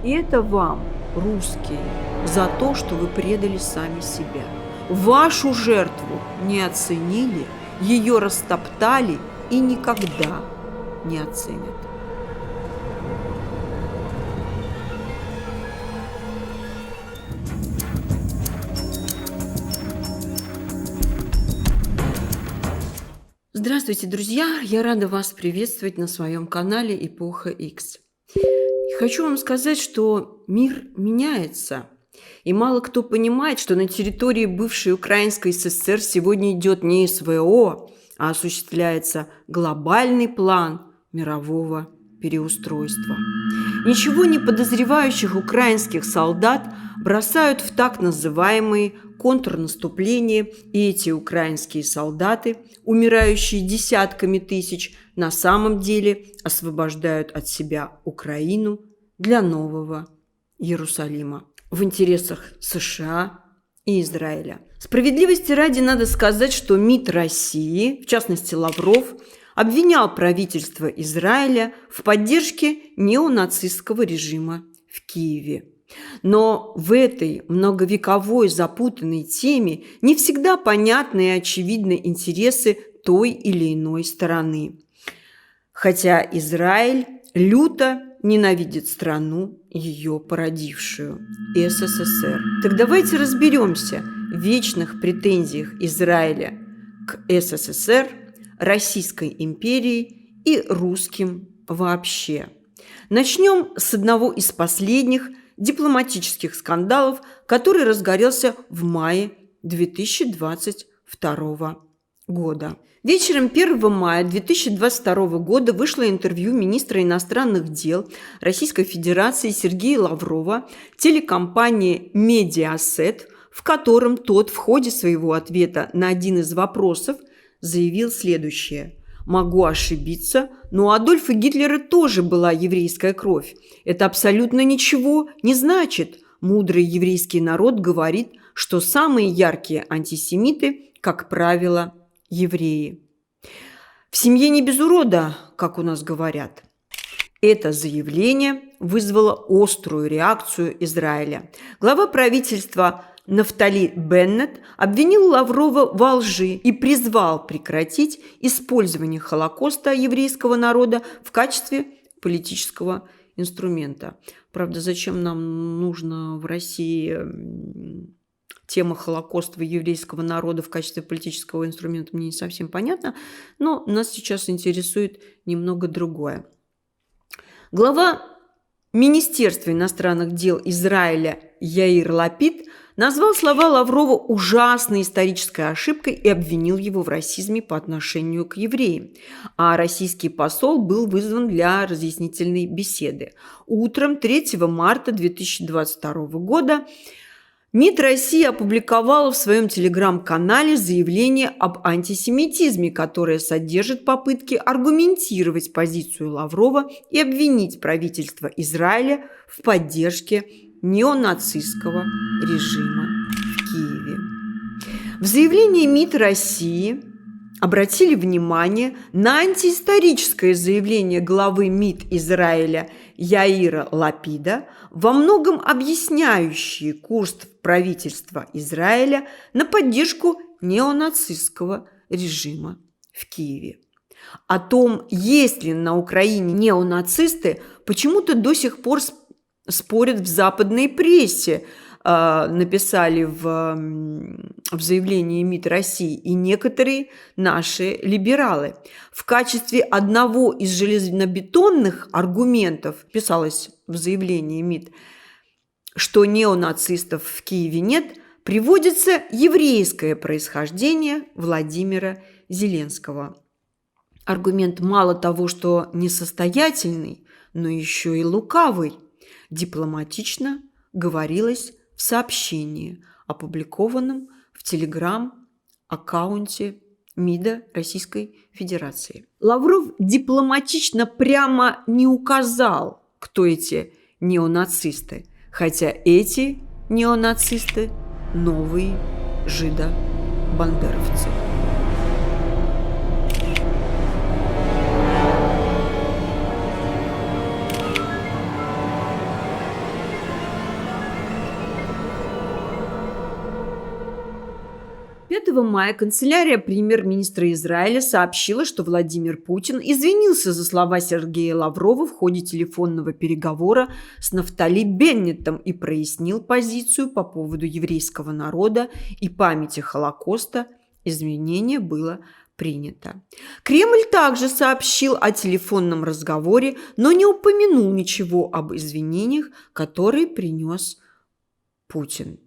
И это вам, русские, за то, что вы предали сами себя. Вашу жертву не оценили, ее растоптали и никогда не оценят. Здравствуйте, друзья! Я рада вас приветствовать на своем канале Эпоха X. Хочу вам сказать, что мир меняется. И мало кто понимает, что на территории бывшей Украинской ССР сегодня идет не СВО, а осуществляется глобальный план мирового переустройства. Ничего не подозревающих украинских солдат бросают в так называемые контрнаступления, и эти украинские солдаты, умирающие десятками тысяч, на самом деле освобождают от себя Украину для нового Иерусалима в интересах США и Израиля. Справедливости ради надо сказать, что МИД России, в частности Лавров, обвинял правительство Израиля в поддержке неонацистского режима в Киеве. Но в этой многовековой запутанной теме не всегда понятны и очевидны интересы той или иной стороны. Хотя Израиль люто ненавидит страну, ее породившую – СССР. Так давайте разберемся в вечных претензиях Израиля к СССР, Российской империи и русским вообще. Начнем с одного из последних дипломатических скандалов, который разгорелся в мае 2022 года. Вечером 1 мая 2022 года вышло интервью министра иностранных дел Российской Федерации Сергея Лаврова телекомпании «Медиасет», в котором тот в ходе своего ответа на один из вопросов заявил следующее. «Могу ошибиться, но у Адольфа Гитлера тоже была еврейская кровь. Это абсолютно ничего не значит. Мудрый еврейский народ говорит, что самые яркие антисемиты, как правило, евреи. В семье не без урода, как у нас говорят». Это заявление вызвало острую реакцию Израиля. Глава правительства Нафтали Беннет обвинил Лаврова во лжи и призвал прекратить использование Холокоста еврейского народа в качестве политического инструмента. Правда, зачем нам нужно в России тема Холокоста еврейского народа в качестве политического инструмента, мне не совсем понятно, но нас сейчас интересует немного другое. Глава Министерства иностранных дел Израиля Яир Лапид назвал слова Лаврова ужасной исторической ошибкой и обвинил его в расизме по отношению к евреям. А российский посол был вызван для разъяснительной беседы. Утром 3 марта 2022 года МИД России опубликовала в своем телеграм-канале заявление об антисемитизме, которое содержит попытки аргументировать позицию Лаврова и обвинить правительство Израиля в поддержке неонацистского режима в Киеве. В заявлении МИД России обратили внимание на антиисторическое заявление главы МИД Израиля Яира Лапида, во многом объясняющие курс правительства Израиля на поддержку неонацистского режима в Киеве. О том, есть ли на Украине неонацисты, почему-то до сих пор спорят в западной прессе, написали в заявлении МИД России и некоторые наши либералы. В качестве одного из железобетонных аргументов писалось в заявлении МИД, что неонацистов в Киеве нет, приводится еврейское происхождение Владимира Зеленского. Аргумент мало того, что несостоятельный, но еще и лукавый. Дипломатично говорилось в сообщении, опубликованном в телеграм-аккаунте МИДа Российской Федерации. Лавров дипломатично прямо не указал, кто эти неонацисты, хотя эти неонацисты – новые жидо-бандеровцы. мая канцелярия премьер-министра Израиля сообщила, что Владимир Путин извинился за слова Сергея Лаврова в ходе телефонного переговора с Нафтали Беннетом и прояснил позицию по поводу еврейского народа и памяти Холокоста. Извинение было принято. Кремль также сообщил о телефонном разговоре, но не упомянул ничего об извинениях, которые принес Путин.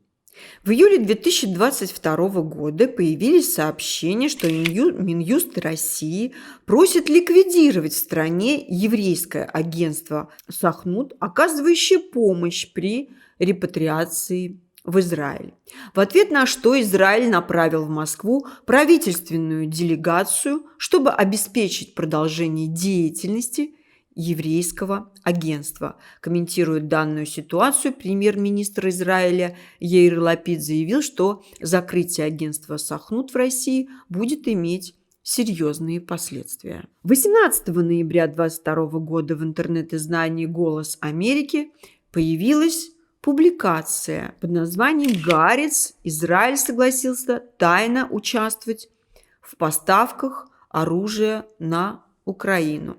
В июле 2022 года появились сообщения, что Минюст России просит ликвидировать в стране еврейское агентство «Сахнут», оказывающее помощь при репатриации в Израиль. В ответ на что Израиль направил в Москву правительственную делегацию, чтобы обеспечить продолжение деятельности еврейского агентства. Комментируя данную ситуацию, премьер-министр Израиля Яир Лапид заявил, что закрытие агентства «Сахнут» в России будет иметь серьезные последствия. 18 ноября 2022 года в интернет-издании «Голос Америки» появилась публикация под названием «Гаарец. Израиль согласился тайно участвовать в поставках оружия на Украину»,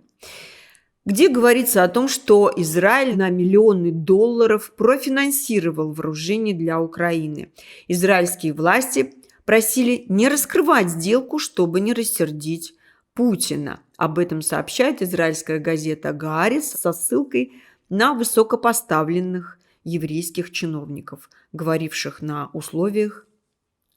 где говорится о том, что Израиль на миллионы долларов профинансировал вооружение для Украины. Израильские власти просили не раскрывать сделку, чтобы не рассердить Путина. Об этом сообщает израильская газета «Гаарец» со ссылкой на высокопоставленных еврейских чиновников, говоривших на условиях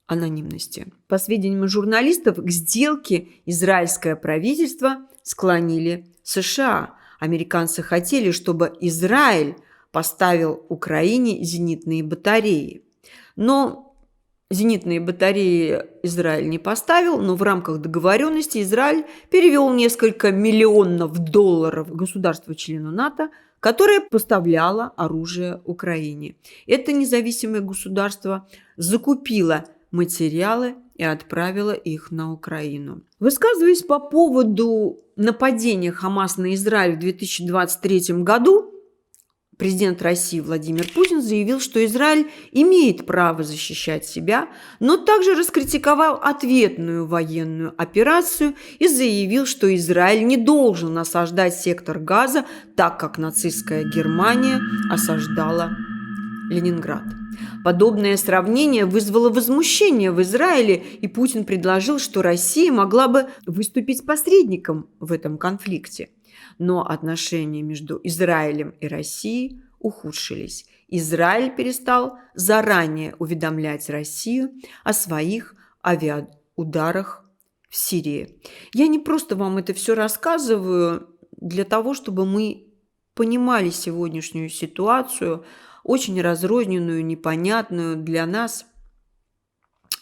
анонимности. По сведениям журналистов, к сделке израильское правительство склонили США. Американцы хотели, чтобы Израиль поставил Украине зенитные батареи. Но зенитные батареи Израиль не поставил, но в рамках договоренности Израиль перевел несколько миллионов долларов государству-члену НАТО, которое поставляло оружие Украине. Это независимое государство закупило материалы и отправила их на Украину. Высказываясь по поводу нападения Хамас на Израиль в 2023 году, президент России Владимир Путин заявил, что Израиль имеет право защищать себя, но также раскритиковал ответную военную операцию и заявил, что Израиль не должен осаждать сектор Газа, так как нацистская Германия осаждала Ленинград. Подобное сравнение вызвало возмущение в Израиле, и Путин предложил, что Россия могла бы выступить посредником в этом конфликте. Но отношения между Израилем и Россией ухудшились. Израиль перестал заранее уведомлять Россию о своих авиаударах в Сирии. Я не просто вам это все рассказываю для того, чтобы мы понимали сегодняшнюю ситуацию, очень разрозненную, непонятную для нас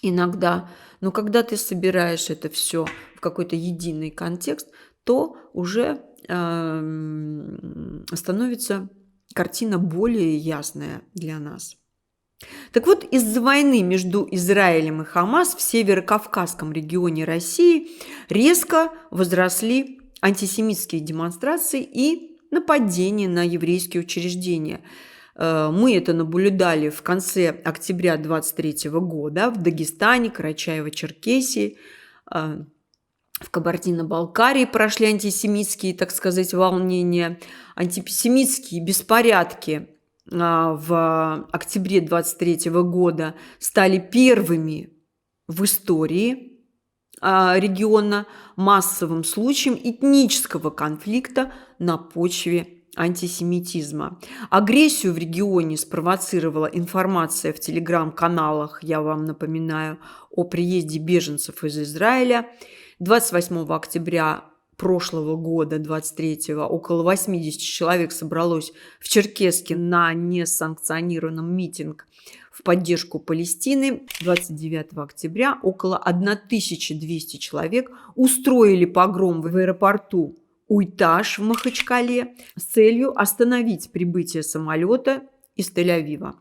иногда. Но когда ты собираешь это все в какой-то единый контекст, то уже становится картина более ясная для нас. Так вот, из-за войны между Израилем и Хамас в северо-кавказском регионе России резко возросли антисемитские демонстрации и нападения на еврейские учреждения. Мы это наблюдали в конце октября 2023 года в Дагестане, Карачаево-Черкесии, в Кабардино-Балкарии прошли антисемитские, так сказать, волнения, антисемитские беспорядки в октябре 2023 года стали первыми в истории региона массовым случаем этнического конфликта на почве антисемитизма. Агрессию в регионе спровоцировала информация в телеграм-каналах, я вам напоминаю, о приезде беженцев из Израиля. 28 октября прошлого года, 23-го, около 80 человек собралось в Черкесске на несанкционированном митинг в поддержку Палестины. 29 октября около 1200 человек устроили погром в аэропорту Уйташ в Махачкале с целью остановить прибытие самолета из Тель-Авива.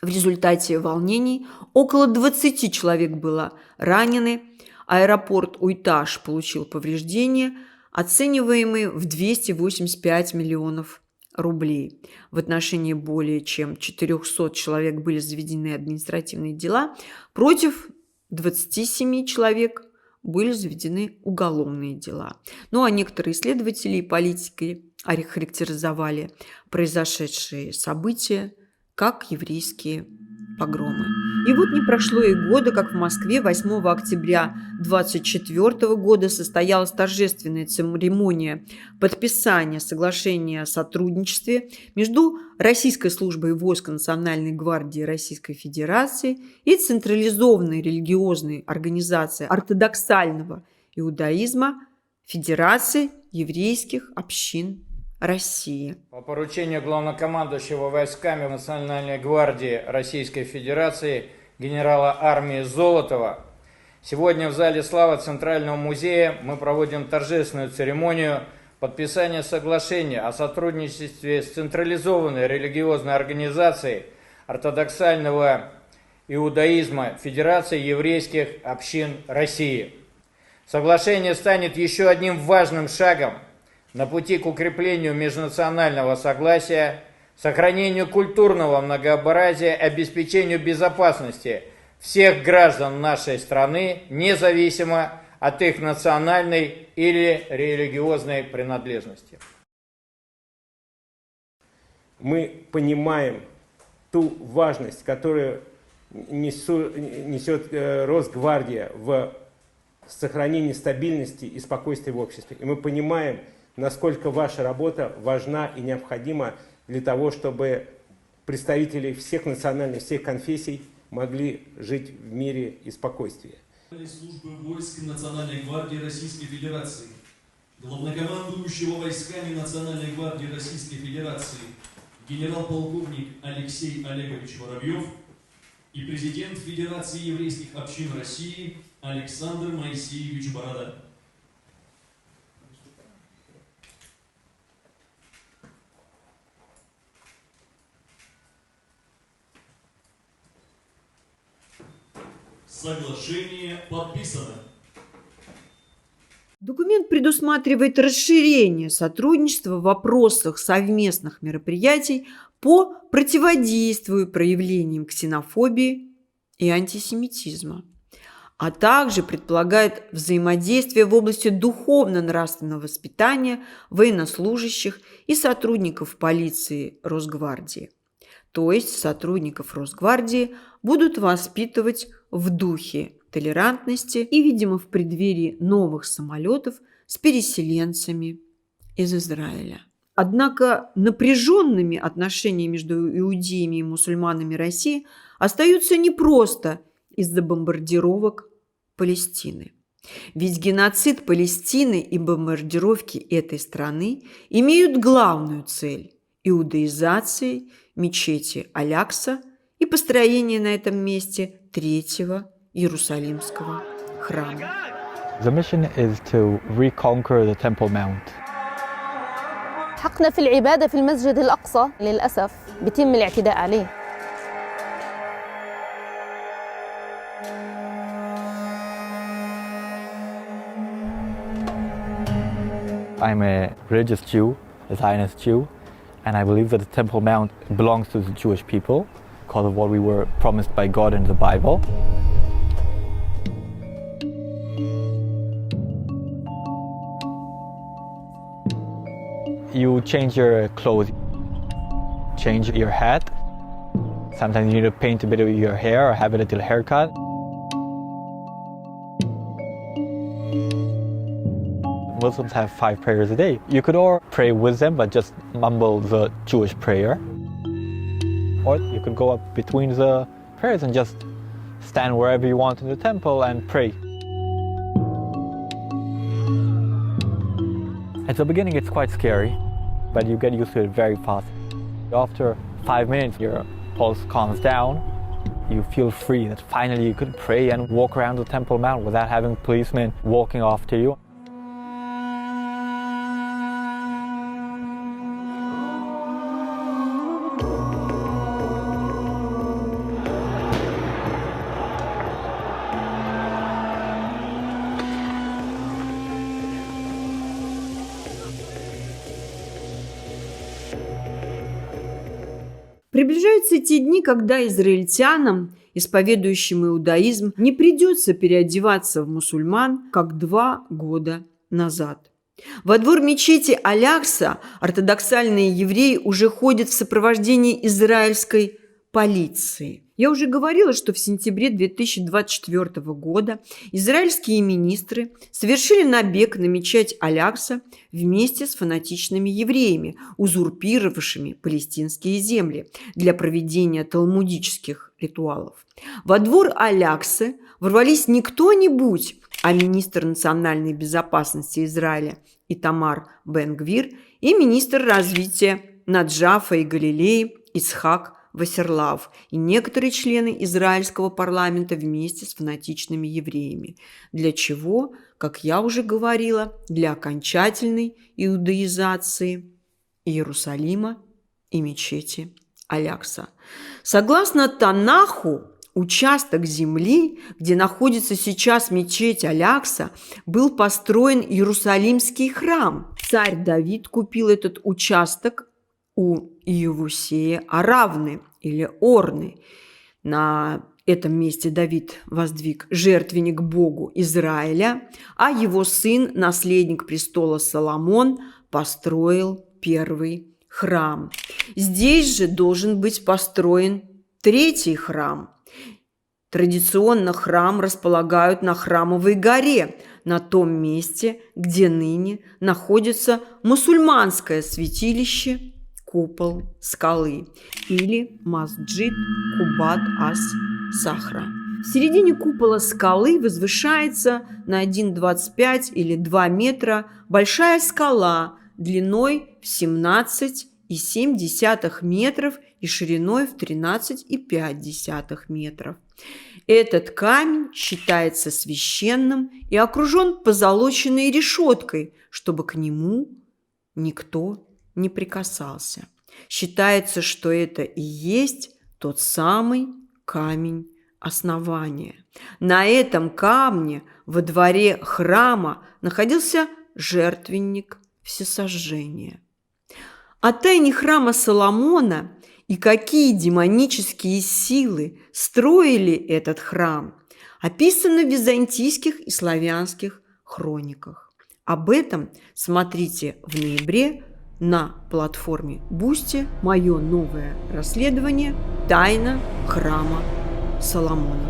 В результате волнений около 20 человек было ранены. Аэропорт Уйташ получил повреждения, оцениваемые в 285 миллионов рублей. В отношении более чем 400 человек были заведены административные дела против 27 человек были заведены уголовные дела. Ну а некоторые исследователи и политики охарактеризовали произошедшие события как еврейские погромы. И вот не прошло и года, как в Москве 8 октября 24 года состоялась торжественная церемония подписания соглашения о сотрудничестве между Российской службой войск Национальной гвардии Российской Федерации и централизованной религиозной организацией ортодоксального иудаизма Федерации еврейских общин России. По поручению главнокомандующего войсками Национальной гвардии Российской Федерации генерала армии Золотова сегодня в зале славы Центрального музея мы проводим торжественную церемонию подписания соглашения о сотрудничестве с централизованной религиозной организацией ортодоксального иудаизма Федерации еврейских общин России. Соглашение станет еще одним важным шагом на пути к укреплению межнационального согласия, сохранению культурного многообразия, обеспечению безопасности всех граждан нашей страны, независимо от их национальной или религиозной принадлежности. Мы понимаем ту важность, которую несет Росгвардия в сохранении стабильности и спокойствия в обществе. И мы понимаем, насколько ваша работа важна и необходима для того, чтобы представители всех национальностей, всех конфессий могли жить в мире и спокойствии. Службы войск Национальной гвардии Российской Федерации, главнокомандующего войсками Национальной гвардии Российской Федерации генерал-полковник Алексей Олегович Воробьев и президент Федерации еврейских общин России Александр Моисеевич Борода. Соглашение подписано. Документ предусматривает расширение сотрудничества в вопросах совместных мероприятий по противодействию проявлениям ксенофобии и антисемитизма, а также предполагает взаимодействие в области духовно-нравственного воспитания военнослужащих и сотрудников полиции Росгвардии. То есть сотрудников Росгвардии будут воспитывать в духе толерантности и, видимо, в преддверии новых самолетов с переселенцами из Израиля. Однако напряженными отношения между иудеями и мусульманами России остаются не просто из-за бомбардировок Палестины. Ведь геноцид Палестины и бомбардировки этой страны имеют главную цель – иудаизации мечети Алякса и построение на этом месте Третьего Иерусалимского храма. The mission is to reconquer the Temple Mount. حقنا في العبادة في المسجد الأقصى للأسف بيتم الاعتداء عليه. I'm a religious Jew, a Zionist Jew, and I believe that the Temple Mount belongs to the Jewish people because of what we were promised by God in the Bible. You change your clothes, change your hat. Sometimes you need to paint a bit of your hair or have a little haircut. Muslims have 5 prayers a day. You could all pray with them, but just mumble the Jewish prayer. Or you could go up between the prayers and just stand wherever you want in the temple and pray. At the beginning it's quite scary, but you get used to it very fast. After 5 minutes your pulse calms down, you feel free that finally you could pray and walk around the Temple Mount without having policemen walking after you. Приближаются те дни, когда израильтянам, исповедующим иудаизм, не придется переодеваться в мусульман, как 2 года назад. Во двор мечети Аль-Акса ортодоксальные евреи уже ходят в сопровождении израильской полиции. Я уже говорила, что в сентябре 2024 года израильские министры совершили набег на мечеть Аль-Акса вместе с фанатичными евреями, узурпировавшими палестинские земли для проведения талмудических ритуалов. Во двор Аль-Аксы ворвались не кто-нибудь, а министр национальной безопасности Израиля Итамар Бен-Гвир и министр развития Наджафа и Галилеи Ицхак Вассерлав и некоторые члены израильского парламента вместе с фанатичными евреями. Для чего, как я уже говорила, для окончательной иудаизации Иерусалима и мечети Аль-Акса. Согласно Танаху, участок земли, где находится сейчас мечеть Аль-Акса, был построен Иерусалимский храм. Царь Давид купил этот участок у Иевусея Аравны или Орны. На этом месте Давид воздвиг жертвенник Богу Израиля, а его сын, наследник престола Соломон, построил первый храм. Здесь же должен быть построен 3-й храм. Традиционно храм располагают на Храмовой горе, на том месте, где ныне находится мусульманское святилище Купол скалы или Масджид Кубат-ас-Сахра. В середине купола скалы возвышается на 1,25 или 2 метра большая скала длиной в 17,7 метров и шириной в 13,5 метров. Этот камень считается священным и окружен позолоченной решеткой, чтобы к нему никто не прикасался. Считается, что это и есть тот самый камень основания. На этом камне во дворе храма находился жертвенник всесожжения. О тайне храма Соломона и какие демонические силы строили этот храм описано в византийских и славянских хрониках. Об этом смотрите в ноябре на платформе Boosty мое новое расследование «Тайна храма Соломона».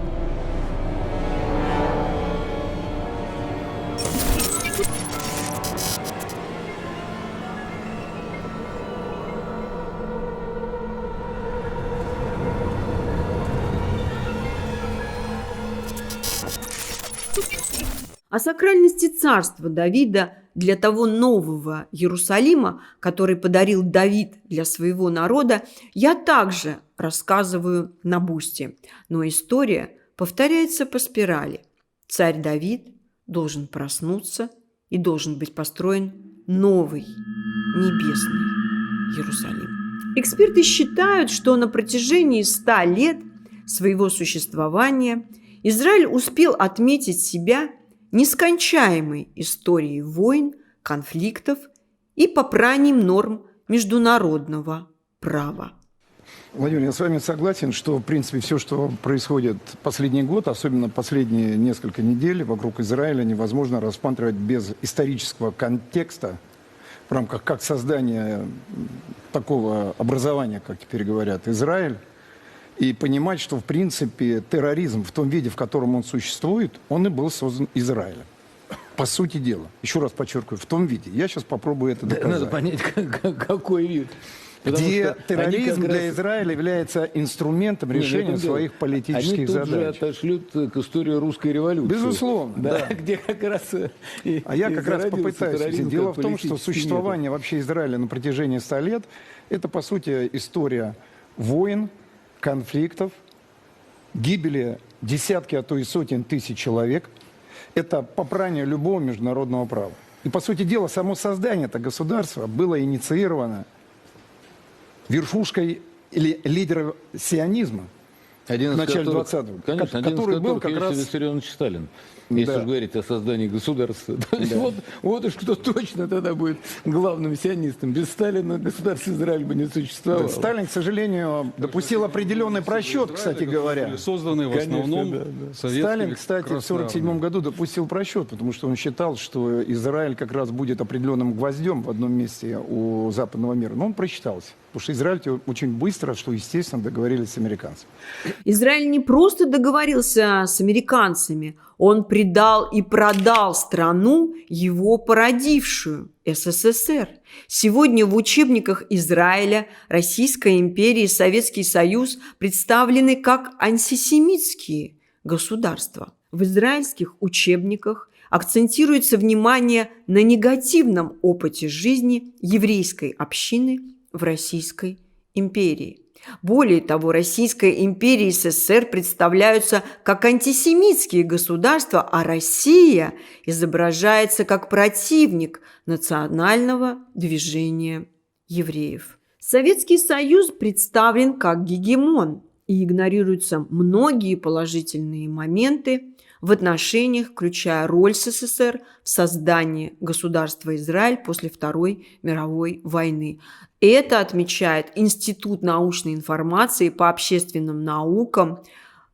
О сакральности царства Давида для того нового Иерусалима, который подарил Давид для своего народа, я также рассказываю на Boosty. Но история повторяется по спирали. Царь Давид должен проснуться и должен быть построен новый небесный Иерусалим. Эксперты считают, что на протяжении 100 лет своего существования Израиль успел отметить себя нескончаемой историей войн, конфликтов и попранием норм международного права. Владимир, я с вами согласен, что, в принципе, все, что происходит последний год, особенно последние несколько недель вокруг Израиля, невозможно рассматривать без исторического контекста в рамках как создания такого образования, как теперь говорят, Израиль, и понимать, что, в принципе, терроризм в том виде, в котором он существует, он и был создан Израилем. По сути дела. Еще раз подчеркиваю, в том виде. Я сейчас попробую это доказать. Надо понять, какой вид. Где терроризм для Израиля является инструментом решения своих политических задач. Они тут же отошлют к истории русской революции. Безусловно, да. Где как раз а я как раз попытаюсь. Дело в том, что существование вообще Израиля на протяжении 100 лет – это, по сути, история войн, конфликтов, гибели десятки, а то и сотен тысяч человек. Это попрание любого международного права. И, по сути дела, само создание этого государства было инициировано верхушкой или лидером сионизма, Один в из начале которых- 20-го, Конечно, один из который был которых как Иосиф раз... Виссарионович Сталин. Если Да. уж говорить о создании государства. То есть вот уж кто точно тогда будет главным сионистом. Без Сталина государство Израиль бы не существовало. Сталин, к сожалению, допустил определенный просчет, кстати говоря. Созданы в Конечно, основном да. советскими Сталин, кстати, в Красной 1947 Армией. году допустил просчет, потому что он считал, что Израиль как раз будет определенным гвоздем в одном месте у западного мира. Но он просчитался, потому что Израиль очень быстро, что, естественно, договорились с американцами. Израиль не просто договорился с американцами, он предал и продал страну, его породившую, СССР. Сегодня в учебниках Израиля, Российская империя и Советский Союз представлены как антисемитские государства. В израильских учебниках акцентируется внимание на негативном опыте жизни еврейской общины в Российской империи. Более того, Российская империя и СССР представляются как антисемитские государства, а Россия изображается как противник национального движения евреев. Советский Союз представлен как гегемон, и игнорируются многие положительные моменты в отношениях, включая роль СССР в создании государства Израиль после Второй мировой войны. Это отмечает Институт научной информации по общественным наукам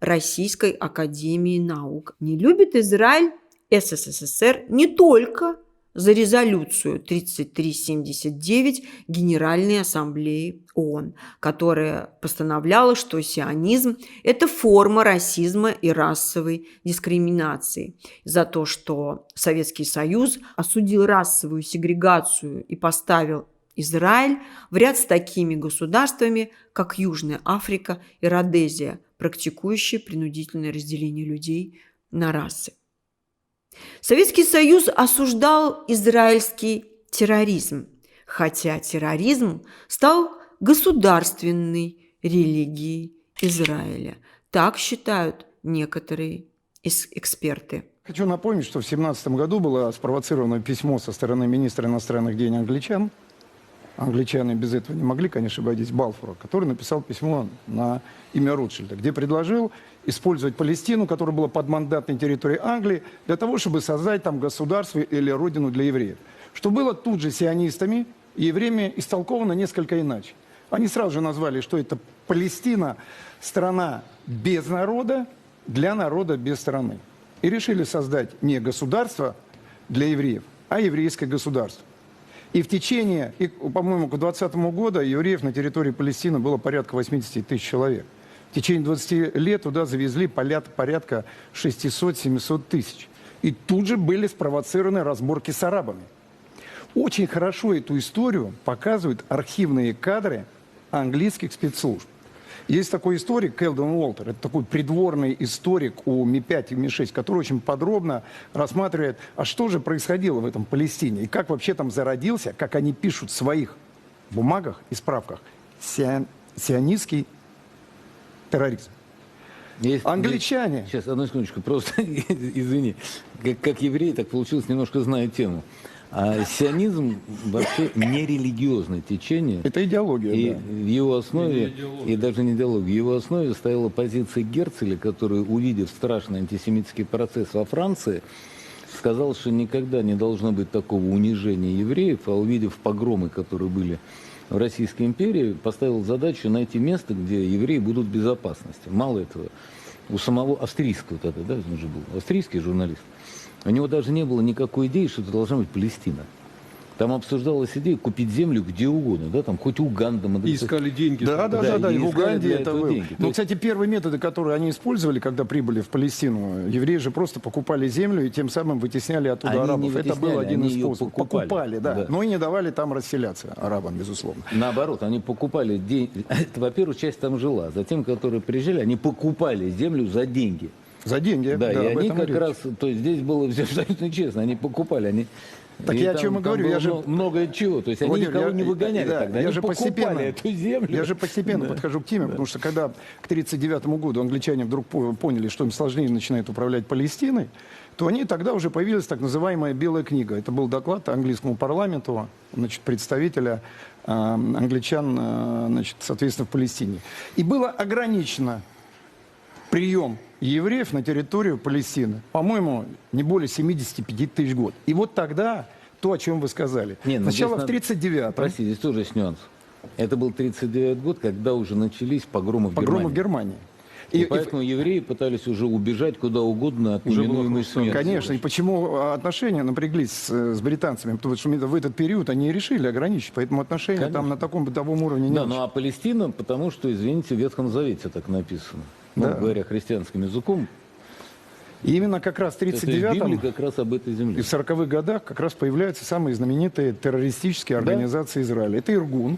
Российской академии наук. Не любит Израиль СССР не только за резолюцию 3379 Генеральной Ассамблеи ООН, которая постановляла, что сионизм – это форма расизма и расовой дискриминации. За то, что Советский Союз осудил расовую сегрегацию и поставил Израиль в ряд с такими государствами, как Южная Африка и Родезия, практикующие принудительное разделение людей на расы. Советский Союз осуждал израильский терроризм, хотя терроризм стал государственной религией Израиля. Так считают некоторые эксперты. Хочу напомнить, что в 2017 году было спровоцировано письмо со стороны министра иностранных дел англичан. Англичане без этого не могли, конечно, обойтись, Балфура, который написал письмо на имя Ротшильда, где предложил использовать Палестину, которая была под мандатной территорией Англии, для того, чтобы создать там государство или родину для евреев. Что было тут же сионистами и евреями истолковано несколько иначе. Они сразу же назвали, что это Палестина – страна без народа, для народа без страны. И решили создать не государство для евреев, а еврейское государство. И в течение, по-моему, к 2020 году евреев на территории Палестины было порядка 80 тысяч человек. В течение 20 лет туда завезли порядка 600-700 тысяч. И тут же были спровоцированы разборки с арабами. Очень хорошо эту историю показывают архивные кадры английских спецслужб. Есть такой историк Келдон Уолтер, это такой придворный историк у Ми-5 и Ми-6, который очень подробно рассматривает, а что же происходило в этом Палестине, и как вообще там зародился, как они пишут в своих бумагах и справках, сионистский терроризм. Англичане. Сейчас, одну секундочку, просто, извини, как еврей, так получилось, немножко знаю тему. А сионизм вообще не религиозное течение. Это идеология, и да. В его основе, и даже не идеология, в его основе стояла позиция Герцеля, который, увидев страшный антисемитский процесс во Франции, сказал, что никогда не должно быть такого унижения евреев, а увидев погромы, которые были в Российской империи, поставил задачу найти место, где евреи будут в безопасности. Мало этого, у самого австрийского тогда, да, он же был австрийский журналист, у него даже не было никакой идеи, что это должна быть Палестина. Там обсуждалась идея купить землю где угодно, да, там хоть Уганда. И искали деньги. Да, и в Уганде это было. деньги. Ну, кстати, первые методы, которые они использовали, когда прибыли в Палестину, евреи же просто покупали землю и тем самым вытесняли оттуда Они арабов. не Это был вытесняли, один они из ее способов. покупали, Да. да. Но и не давали там расселяться арабам, безусловно. Наоборот, они покупали деньги. Во-первых, часть там жила. Затем, которые приезжали, они покупали землю за деньги. За деньги. Да, и об они этом как речь. раз, то есть здесь было все абсолютно честно, они покупали, они... Так и я о там- чем и там говорю, было я же- много чего, то есть они Владимир, никого не выгоняли да, тогда, я они же покупали постепенно, эту землю. Я же постепенно подхожу к теме, потому что когда к 1939 году англичане вдруг поняли, что им сложнее начинает управлять Палестиной, то они тогда уже появилась так называемая «Белая книга». Это был доклад английскому парламенту, значит, представителя англичан, значит, соответственно, в Палестине. И было ограничено прием евреев на территорию Палестины. По-моему, не более 75 тысяч год. И вот тогда то, о чем вы сказали. Не, сначала в 1939-м. Простите, здесь тоже есть нюанс. Это был 1939 год, когда уже начались погромы в Германии. И поэтому евреи пытались уже убежать куда угодно от неминуемой смерти. Конечно. И почему отношения напряглись с британцами? Потому что в этот период они решили ограничить. Поэтому отношения там на таком бытовом уровне не Да, очень. ну а Палестина, потому что, извините, в Ветхом Завете так написано. Да. Ну, говоря христианским языком. И именно как раз в 1939-м как раз об этой земле. и в 40-х годах как раз появляются самые знаменитые террористические организации Израиля. Это Иргун.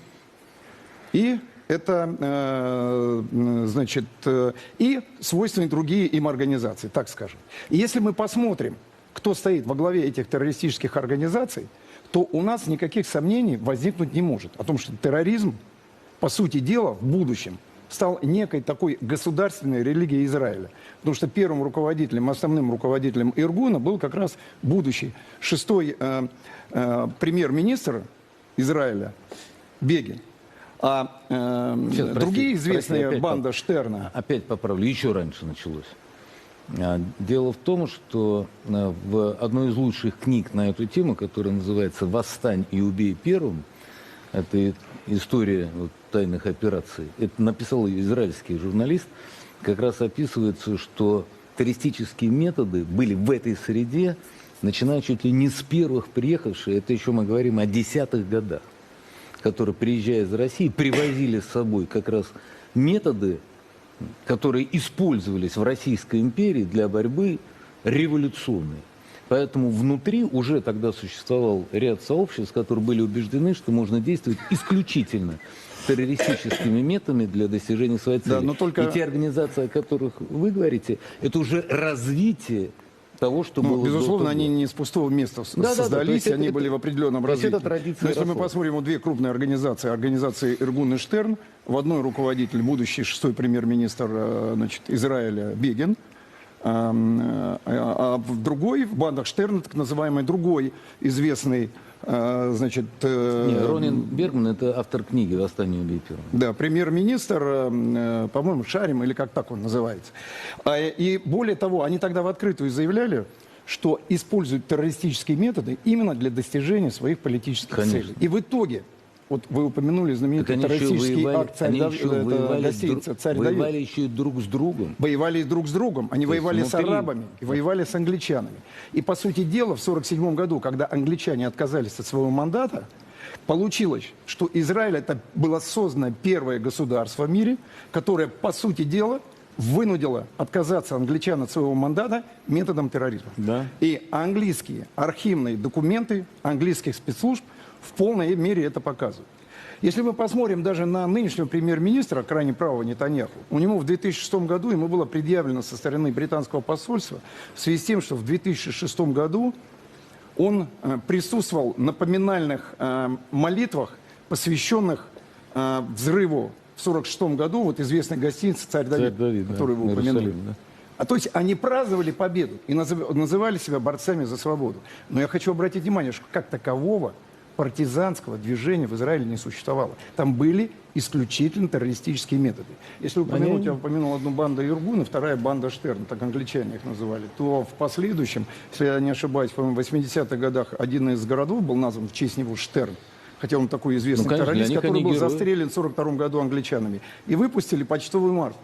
И это, значит, и свойственные другие им организации, так скажем. И если мы посмотрим, кто стоит во главе этих террористических организаций, то у нас никаких сомнений возникнуть не может о том, что терроризм, по сути дела, в будущем стал некой такой государственной религией Израиля. Потому что первым руководителем, основным руководителем Иргуна был как раз будущий шестой премьер-министр Израиля Бегин. А другие известные банда Штерна... Опять поправлю, еще раньше началось. Дело в том, что в одной из лучших книг на эту тему, которая называется «Восстань и убей первым», это история тайных операций, это написал израильский журналист, как раз описывается, что террористические методы были в этой среде, начиная чуть ли не с первых приехавших, это еще мы говорим о 10-х годах, которые, приезжая из России, привозили с собой как раз методы, которые использовались в Российской империи для борьбы революционной. Поэтому внутри уже тогда существовал ряд сообществ, которые были убеждены, что можно действовать исключительно террористическими методами для достижения своей цели. Да, но только... И те организации, о которых вы говорите, это уже развитие того, что было. Безусловно, они не с пустого места создались, они были в определенном развитии. Но если мы посмотрим, вот две крупные организации, организации Иргун и Штерн, в одной руководитель, будущий шестой премьер-министр, значит, Израиля Бегин, а в другой, в бандах Штерна, так называемый другой известный, значит... Ронин Бергман — это автор книги «Восстание и убей первым». Да, премьер-министр, по-моему, Шарим, или как так он называется. И более того, они тогда в открытую заявляли, что используют террористические методы именно для достижения своих политических целей. И в итоге, вот вы упомянули знаменитый террористический акт гостиница «Царь Давид». Воевали еще и друг с другом. Воевали друг с другом. Они воевали с арабами и воевали с англичанами. И, по сути дела, в 1947 году, когда англичане отказались от своего мандата, получилось, что Израиль — это было создано первое государство в мире, которое, по сути дела, вынудило отказаться англичан от своего мандата методом терроризма. Да. И английские архивные документы английских спецслужб в полной мере это показывают. Если мы посмотрим даже на нынешнего премьер-министра, крайне правого Нетаньяху, у него в 2006 году ему было предъявлено со стороны британского посольства в связи с тем, что в 2006 году он присутствовал на поминальных молитвах, посвященных взрыву в 1946 году вот известной гостиницы «Царь Давид», которую вы упомянули. То есть они праздновали победу и называли себя борцами за свободу. Но я хочу обратить внимание, что как такового партизанского движения в Израиле не существовало. Там были исключительно террористические методы. Если упомянуть, я упомянул одну банду Иргуна, вторая банда Штерн, так англичане их называли, то в последующем, если я не ошибаюсь, по-моему, в 80-х годах один из городов был назван в честь него Штерн. Хотя он такой известный террорист, который был застрелен в 1942 году англичанами. И выпустили почтовую марку.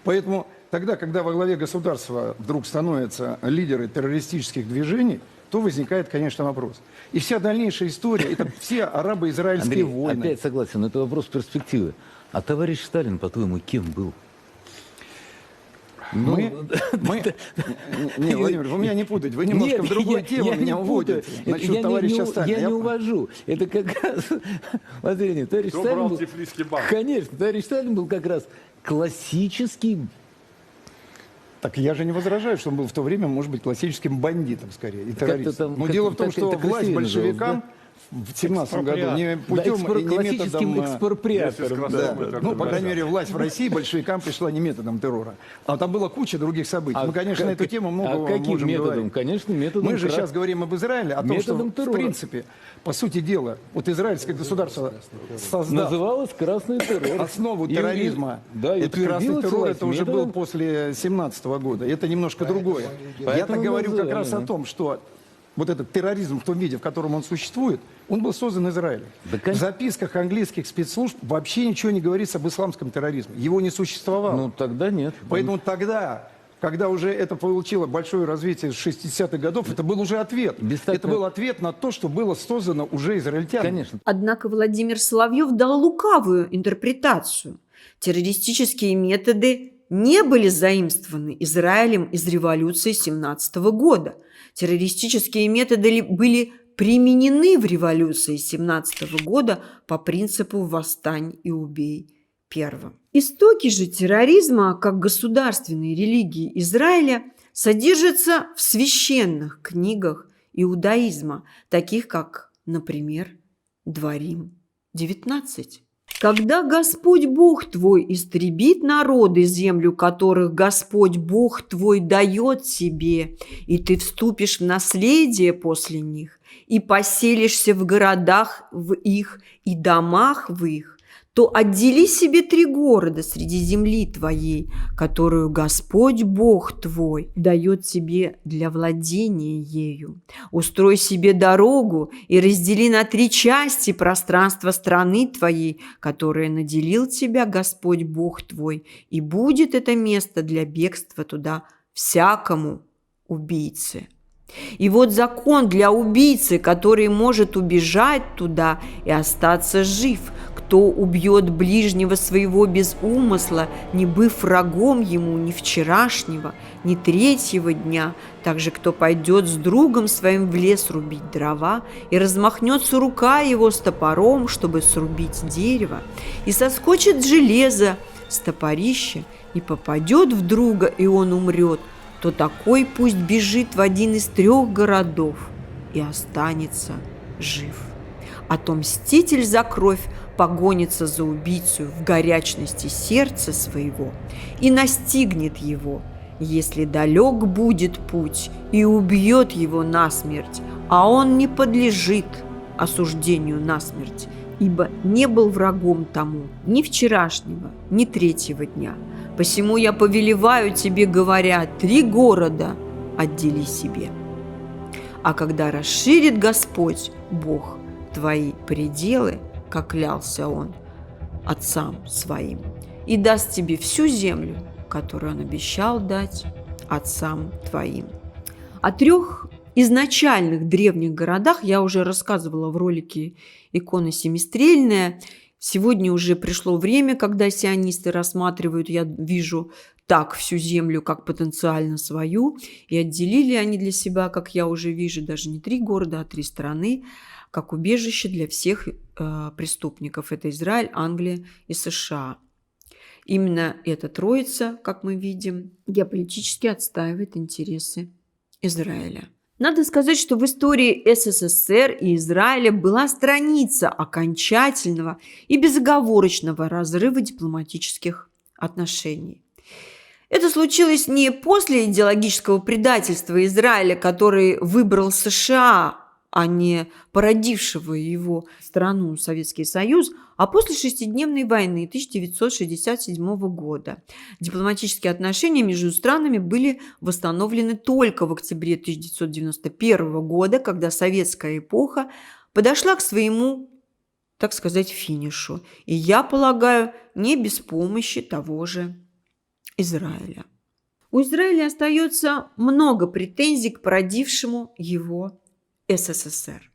Поэтому тогда, когда во главе государства вдруг становятся лидеры террористических движений, то возникает, конечно, вопрос. И вся дальнейшая история, это все арабо-израильские войны. Опять согласен, но это вопрос перспективы. А товарищ Сталин, по-твоему, кем был? Не, Владимир, вы меня не путаете, вы немножко в другую тему меня уводите. Насчет товарища Сталина. Я не увожу. Это как раз... Смотрите, товарищ Сталин был... Конечно, товарищ Сталин был как раз классический... Так я же не возражаю, что он был в то время, может быть, классическим бандитом, скорее, и террористом. Но дело в том, что власть большевикам в 17 году не путем и не классическим методом... экспроприатором. Да. Ну, по крайней мере, власть в России большевикам пришла не методом террора. А там была куча других событий. Мы, конечно, на эту тему много каким можем методом? говорить. Конечно, методом. Мы же сейчас говорим об Израиле, о том, что, методом террора. в принципе, по сути дела, вот израильское государство создало Называлось красный террор. основу И- терроризма. да, и это красный террор, утвердилась это уже был методом. после 17 года. Это немножко другое. Я-то Поэтому говорю как называли, раз да. о том, что вот этот терроризм в том виде, в котором он существует, он был создан Израилем. Да, В записках английских спецслужб вообще ничего не говорится об исламском терроризме. Его не существовало. Ну, тогда нет. Поэтому тогда, когда уже это получило большое развитие с 60-х годов, это был уже ответ. Это был ответ на то, что было создано уже израильтянами. Конечно. Однако Владимир Соловьев дал лукавую интерпретацию. Террористические методы не были заимствованы Израилем из революции 17 года. Террористические методы были применены в революции 17 года по принципу «восстань и убей первым». Истоки же терроризма как государственной религии Израиля содержатся в священных книгах иудаизма, таких как, например, Дворим 19. «Когда Господь Бог твой истребит народы, землю которых Господь Бог твой дает тебе, и ты вступишь в наследие после них, и поселишься в городах в их и домах в их, то отдели себе 3 города среди земли твоей, которую Господь Бог твой дает тебе для владения ею. Устрой себе дорогу и раздели на 3 части пространство страны твоей, которое наделил тебя Господь Бог твой, и будет это место для бегства туда всякому убийце». И вот закон для убийцы, который может убежать туда и остаться жив. Кто убьет ближнего своего без умысла, не быв врагом ему ни вчерашнего, ни 3-го дня, также кто пойдет с другом своим в лес рубить дрова, и размахнется рука его с топором, чтобы срубить дерево, и соскочит железо с топорища, и попадет в друга, и он умрет, то такой пусть бежит в один из 3 городов и останется жив. А то мститель за кровь погонится за убийцу в горячности сердца своего и настигнет его, если далек будет путь, и убьет его насмерть, а он не подлежит осуждению насмерть, ибо не был врагом тому ни вчерашнего, ни 3-го дня. Посему я повелеваю тебе, говоря, 3 города отдели себе. А когда расширит Господь, Бог, твои пределы, как клялся Он отцам своим, и даст тебе всю землю, которую Он обещал дать отцам твоим. О 3 изначальных древних городах я уже рассказывала в ролике «Икона семистрельная». Сегодня уже пришло время, когда сионисты рассматривают, я вижу, так всю землю как потенциально свою, и отделили они для себя, как я уже вижу, даже не 3 города, а 3 страны, как убежище для всех преступников. Это Израиль, Англия и США. Именно эта троица, как мы видим, геополитически отстаивает интересы Израиля. Надо сказать, что в истории СССР и Израиля была страница окончательного и безоговорочного разрыва дипломатических отношений. Это случилось не после идеологического предательства Израиля, который выбрал США, а не породившего его страну Советский Союз, а после шестидневной войны 1967 года. Дипломатические отношения между странами были восстановлены только в октябре 1991 года, когда советская эпоха подошла к своему, так сказать, финишу. И я полагаю, не без помощи того же Израиля. У Израиля остается много претензий к породившему его СССР.